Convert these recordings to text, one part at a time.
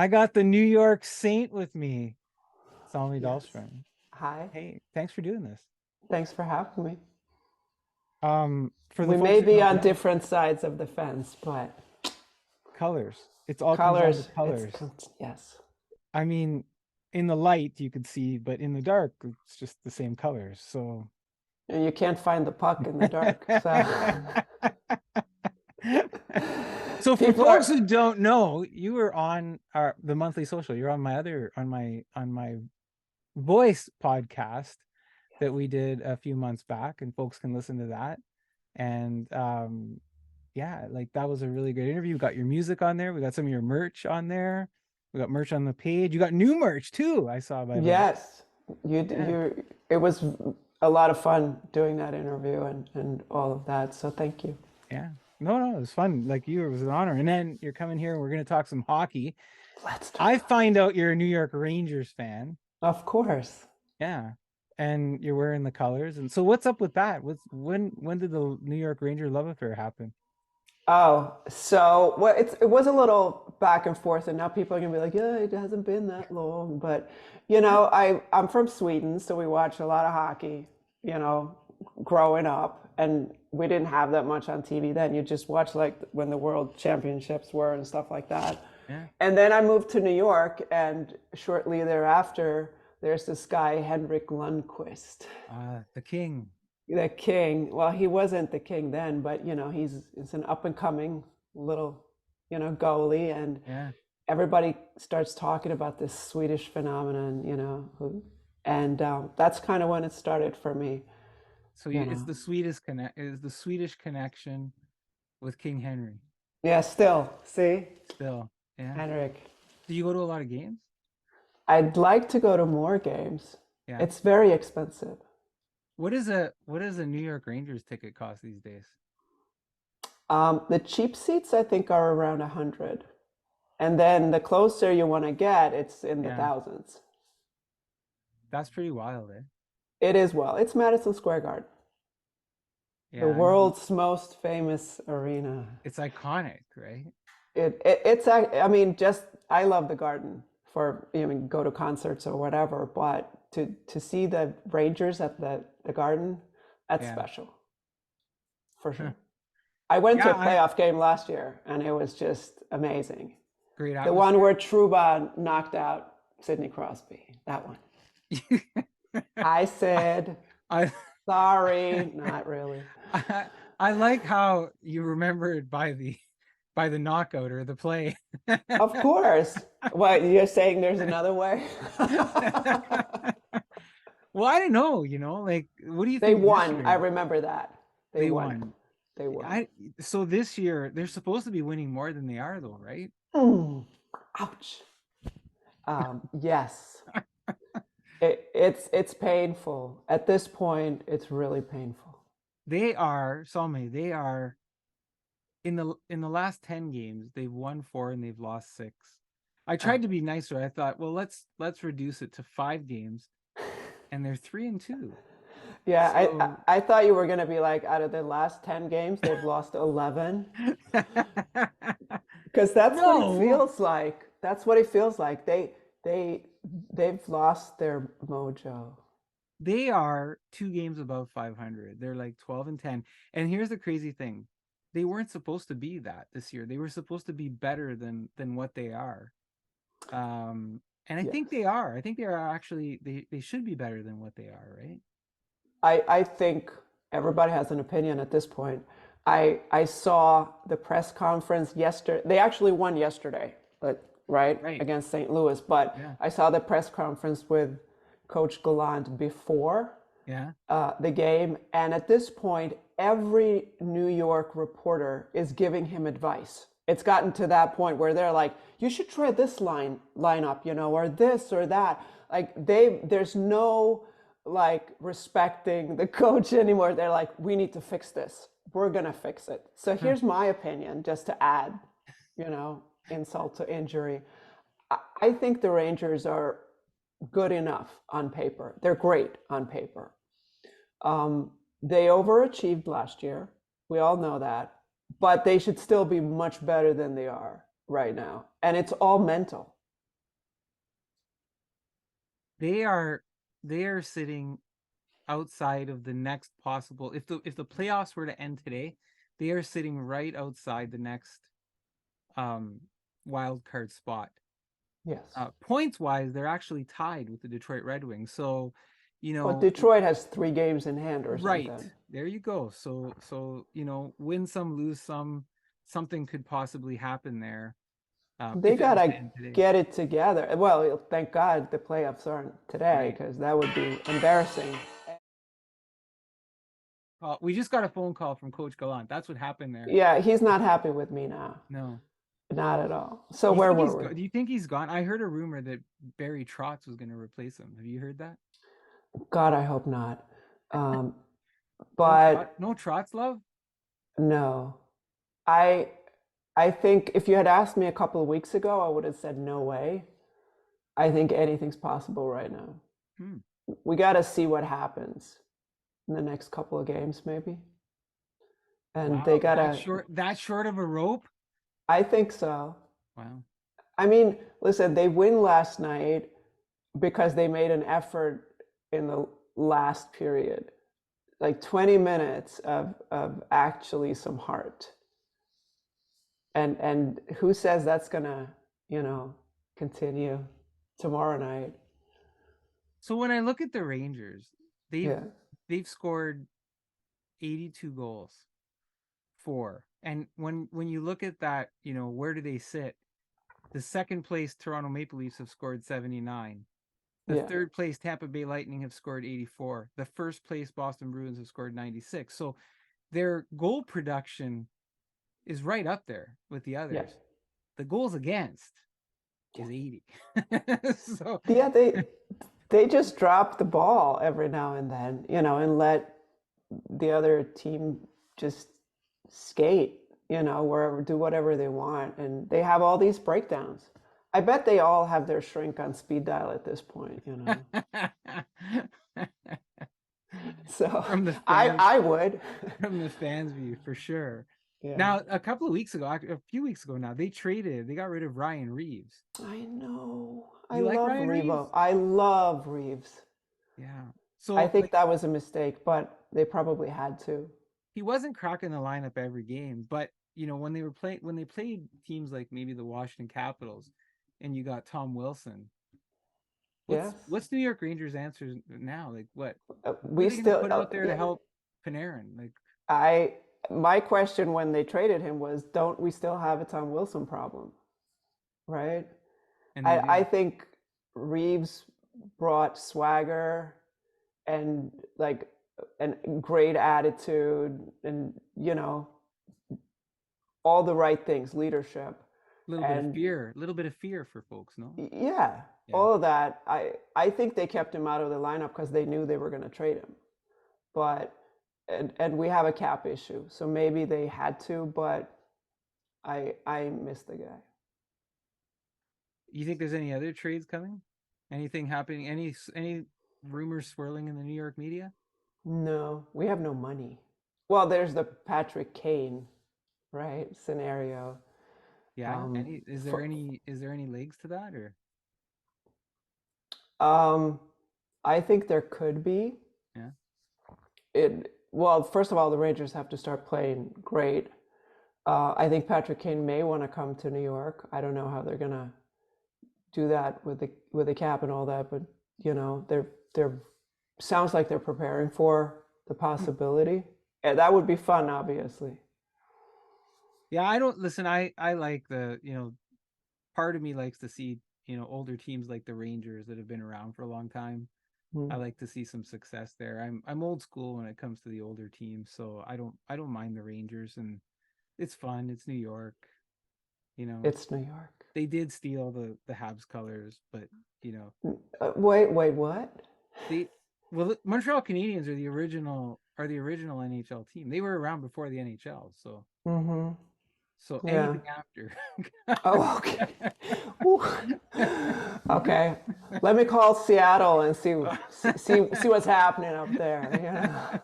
I got the New York Saint with me, Salme Yes. Dahlstrom. Hi. Hey, thanks for doing this. Thanks for having me. For the We folks may who be don't on know, different sides of the fence, but colors. It all comes down to colors, colors. yes. I mean, in the light you could see, but in the dark it's just the same colors. So And you can't find the puck in the dark. So So for people folks are, who don't know, you were on the monthly social. You're on on my voice podcast that we did a few months back, and folks can listen to that. And yeah, like that was a really great interview. We got your music on there. We got some of your merch on there. We got merch on the page. You got new merch too, I saw, by the way. yes, Yeah. it was a lot of fun doing that interview and all of that. So thank you. Yeah. No, it was fun. Like you, it was an honor. And then you're coming here and we're gonna talk some hockey. Let's talk I hockey. find out you're a New York Rangers fan. Of course. Yeah. And you're wearing the colors. And so what's up with that? When did the New York Ranger love affair happen? Oh, so well, it was a little back and forth, and now people are gonna be like, yeah, it hasn't been that long. But I'm from Sweden, so we watch a lot of hockey, you know, growing up, and we didn't have that much on TV then. You just watch like when the World Championships were and stuff like that. Yeah. And then I moved to New York, and shortly thereafter, there's this guy Henrik Lundqvist, The king. the king. Well, he wasn't the king then, but he's an up and coming little goalie, and Yeah. everybody starts talking about this Swedish phenomenon, and that's kind of when it started for me. So You it's know, the Swedish connection with King Henry. yeah. Still, see, Still. Yeah. Henrik. Do you go to a lot of games? I'd like to go to more games. Yeah. It's very expensive. What does a New York Rangers ticket cost these days? The cheap seats, I think, are around 100. And then the closer you want to get, it's in the Yeah. thousands. That's pretty wild, eh? It is, well, it's Madison Square Garden, the Yeah, I mean, world's most famous arena. it's iconic, right? I mean, just, I love the Garden for, go to concerts or whatever, but to see the Rangers at the Garden, that's Yeah. special, for Huh. sure. I went to Yeah, a playoff game last year, and it was just amazing. great The one atmosphere. where Truba knocked out Sidney Crosby, that one. I said, I sorry, not really. I I like how you remember it by the knockout or the play. Of course. What, you're saying there's another way? Well, I don't know, like what do you They think this won. I year? remember that. They They won. won. They won. I So this year they're supposed to be winning more than they are though, right? Mm, ouch. Yes. It's painful. At this point, it's really painful. They are in the last 10 games, they've won 4 and they've lost 6. I Oh. tried to be nicer. I thought, well, let's reduce it to 5 games, and they're 3-2. Yeah, So I thought you were gonna be like, out of the last 10 games, they've lost 11. Because that's what it no, feels like. That's what it feels like. They they've lost their mojo. they are 2 games above 500. They're like 12-10. And here's the crazy thing. They weren't supposed to be that this year. They were supposed to be better than what they are. And I Yes. think they are. I think they are actually they should be better than what they are, right? I think everybody has an opinion at this point. I saw the press conference yesterday. They actually won yesterday, but right Right. against St. Louis. But Yeah. I saw the press conference with Coach Gallant before Yeah. the game, and at this point, every New York reporter is giving him advice. It's gotten to that point where they're like, "You should try this lineup, or this or that." Like there's no like respecting the coach anymore. They're like, "We need to fix this. We're gonna fix it." So Huh. here's my opinion, just to add, insult to injury. I think the Rangers are good enough on paper. They're great on paper. They overachieved last year. We all know that. But they should still be much better than they are right now. And it's all mental. they are sitting outside of the next possible, if the playoffs were to end today, they are sitting right outside the next wild card spot. Yes. Points wise, they're actually tied with the Detroit Red Wings. So, But Detroit has 3 games in hand or right something. there you go. So win some, lose some, something could possibly happen there. They If it was to gotta end today. get it together. Well, thank God the playoffs aren't today Right. because that would be embarrassing. We just got a phone call from Coach Gallant. That's what happened there. Yeah, he's not happy with me now. No. Not at all. So Do you where think were we? do you think he's gone? I heard a rumor that Barry Trotz was going to replace him. Have you heard that? God, I hope not. Um, No Trotz, but no Trotz love? no, I I think if you had asked me a couple of weeks ago, I would have said no way. I think anything's possible right now. Hmm. We got to see what happens in the next couple of games, maybe. And they Wow, got that to, short of a rope? I think so. Wow. I mean, listen, they win last night because they made an effort in the last period, like 20 minutes of actually some heart. And who says that's gonna, you know, continue tomorrow night? So when I look at the Rangers, they've Yeah. they've scored 82 goals. Four. And when you look at that, where do they sit? The second place Toronto Maple Leafs have scored 79. The Yeah. third place Tampa Bay Lightning have scored 84. The first place Boston Bruins have scored 96. So their goal production is right up there with the Yeah. others. The goals against is 80. So Yeah, they just drop the ball every now and then, and let the other team just skate, wherever, do whatever they want. And they have all these breakdowns. I bet they all have their shrink on speed dial at this point. So from the I fans I would. from the fans view for sure. Yeah. Now, a couple of weeks ago, a few weeks ago now, they got rid of Ryan Reeves. I know. I You like love Ryan Reeves? Revo. I love Reeves. Yeah. I So think like that was a mistake, but they probably had to. he wasn't cracking the lineup every game, but when they played teams like maybe the Washington Capitals, and you got Tom Wilson. Yes. What's New York Rangers' answer now? Like what are We they going to still, put out there to yeah, help Panarin? Like my question when they traded him was, don't we still have a Tom Wilson problem? Right? and they I do. think Reeves brought swagger and like and great attitude and all the right things, leadership. And A little bit of fear for folks, no? yeah, Yeah. all of that. I think they kept him out of the lineup because they knew they were going to trade him. But and we have a cap issue, so maybe they had to. But I miss the guy. You think there's any other trades coming? Anything happening? Any rumors swirling in the New York media? No, we have no money. Well, there's the Patrick Kane, right, scenario. Yeah. Um, Any for, is there any legs to that, or um, I think there could be. yeah? Well, first of all, the Rangers have to start playing great. I think Patrick Kane may want to come to New York. I don't know how they're gonna do that with the cap and all that, but they're sounds like they're preparing for the possibility. Yeah, that would be fun, obviously. Yeah, I don't listen. I like part of me likes to see older teams like the Rangers that have been around for a long time. I Mm. like to see some success there. I'm old school when it comes to the older teams, so I don't mind the Rangers, and it's fun. It's New York, you know. It's New York. They did steal the Habs colors, but Wait, what? they the Montreal Canadiens are the original NHL team. They were around before the NHL, Mm-hmm. so Yeah. anything after. Oh, okay. Whew. Okay. Let me call Seattle and see what's happening up there.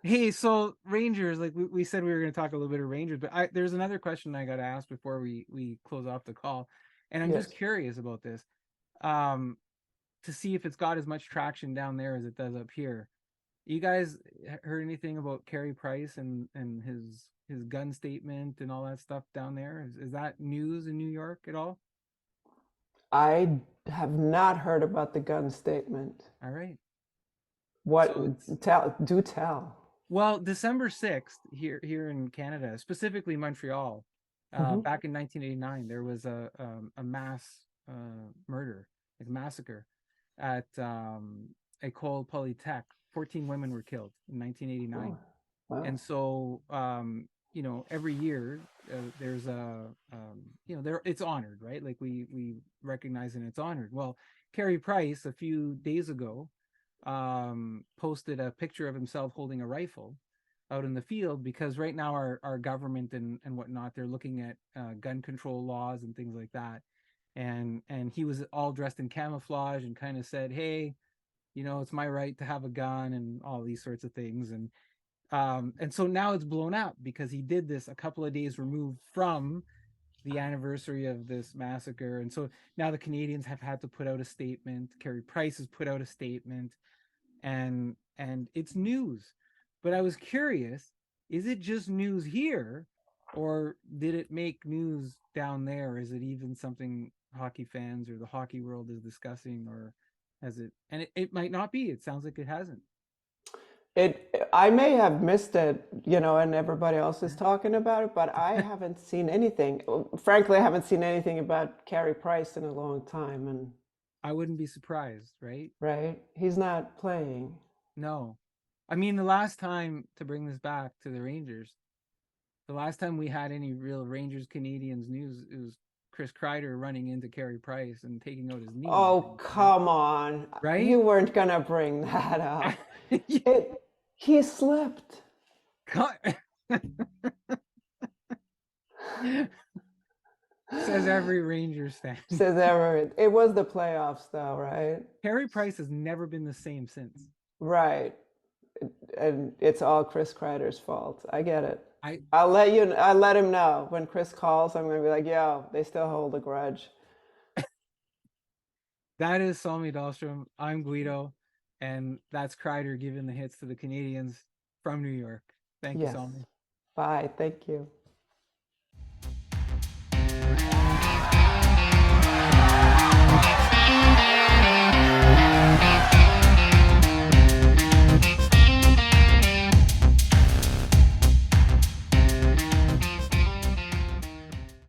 Hey, so Rangers, like we said, we were going to talk a little bit of Rangers, but there's another question I got to ask before we close off the call, and I'm just Yes. curious about this. to see if it's got as much traction down there as it does up here. You guys heard anything about Carey Price and his gun statement and all that stuff down there? Is that news in New York at all? I have not heard about the gun statement. All right. What? So it's Do tell. well, December 6th here in Canada, specifically Montreal, Hmm. back in 1989, there was a mass murder, like massacre at École Polytech. 14 women were killed in 1989. Oh, wow. And so every year there's there it's honored, right? Like we recognize and it's honored. Well, Carey Price a few days ago posted a picture of himself holding a rifle out in the field, because right now our government and whatnot, they're looking at gun control laws and things like that. And he was all dressed in camouflage and kind of said, hey, it's my right to have a gun and all these sorts of things. And so now it's blown up because he did this a couple of days removed from the anniversary of this massacre. And so now the Canadians have had to put out a statement. Carey Price has put out a statement, and it's news. But I was curious, is it just news here, or did it make news down there? Is it even something hockey fans or the hockey world is discussing, or has it? And it might not be. It sounds like it hasn't. I may have missed it, and everybody else is talking about it, but I haven't seen anything. Frankly, I haven't seen anything about Carey Price in a long time, and I wouldn't be surprised, right? right, he's not playing. No. I mean, the last time, to bring this back to the Rangers, the last time we had any real Rangers Canadians news, it was Chris Kreider running into Carey Price and taking out his knee, I Oh, think, right? come on. Right? You weren't gonna bring that up. It, he slipped. Says every Rangers fan. Says ever. It was the playoffs though, right? Carey Price has never been the same since. Right. And it's all Chris Kreider's fault. I get it. I I'll let him know when Chris calls. I'm gonna be like, yo, they still hold a grudge. That is Salme Dahlstrom. I'm Guido, and that's Kreider giving the hits to the Canadians from New York. Thank you, Yes. Salme. Bye. Thank you.